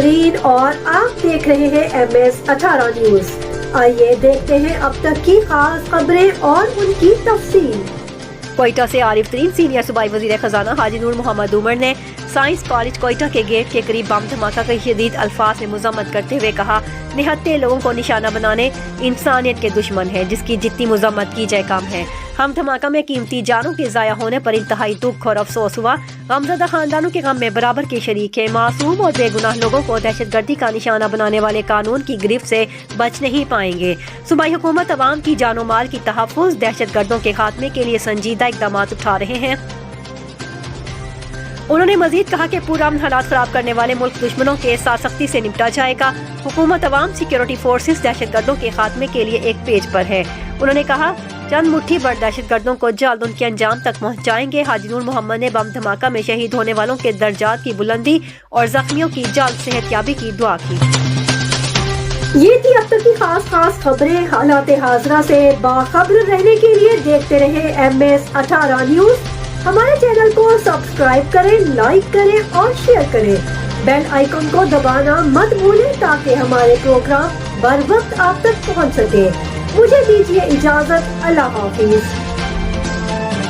ناظرین اور آپ دیکھ رہے ہیں MS18 نیوز۔ آئیے دیکھتے ہیں اب تک کی خاص خبریں اور ان کی تفصیل۔ کوئٹہ سے عارف ترین سینئر صوبائی وزیر خزانہ حاجی نور محمد عمر نے سائنس کالج کوئٹہ کے گیٹ کے قریب بم دھماکہ کی شدید الفاظ میں مذمت کرتے ہوئے کہا، نہتے لوگوں کو نشانہ بنانے انسانیت کے دشمن ہے، جس کی جتنی مذمت کی جائے کم ہے۔ ہم دھماکہ میں قیمتی جانوں کے ضائع ہونے پر انتہائی دکھ اور افسوس ہوا۔ غمزدہ خاندانوں کے غم میں برابر کے شریک ہیں۔ معصوم اور بے گناہ لوگوں کو دہشت گردی کا نشانہ بنانے والے قانون کی گرفت سے بچ نہیں پائیں گے۔ صوبائی حکومت عوام کی جان و مال کی تحفظ، دہشت گردوں کے خاتمے کے لیے سنجیدہ اقدامات اٹھا رہے ہیں۔ انہوں نے مزید کہا کہ پرامن حالات خراب کرنے والے ملک دشمنوں کے ساتھ سختی سے نپٹا جائے گا۔ حکومت عوام سیکیورٹی فورسز دہشت گردوں کے خاتمے کے لیے ایک پیج پر ہے۔ انہوں نے کہا، چند مٹھی بڑ دہشت گردوں کو جلد ان کے انجام تک پہنچائیں گے۔ حاجی نور محمد نے بم دھماکہ میں شہید ہونے والوں کے درجات کی بلندی اور زخمیوں کی جلد صحت یابی کی دعا کی۔ یہ تھی اب تک کی خاص خبریں۔ حالات حاضرہ سے باخبر رہنے کے لیے دیکھتے رہے MS18 نیوز۔ ہمارے چینل کو سبسکرائب کریں، لائک کریں اور شیئر کریں۔ بیل آئیکن کو دبانا مت بھولیں تاکہ ہمارے پروگرام بر وقت آپ تک پہنچ سکے۔ مجھے دیجیے اجازت۔ اللہ حافظ۔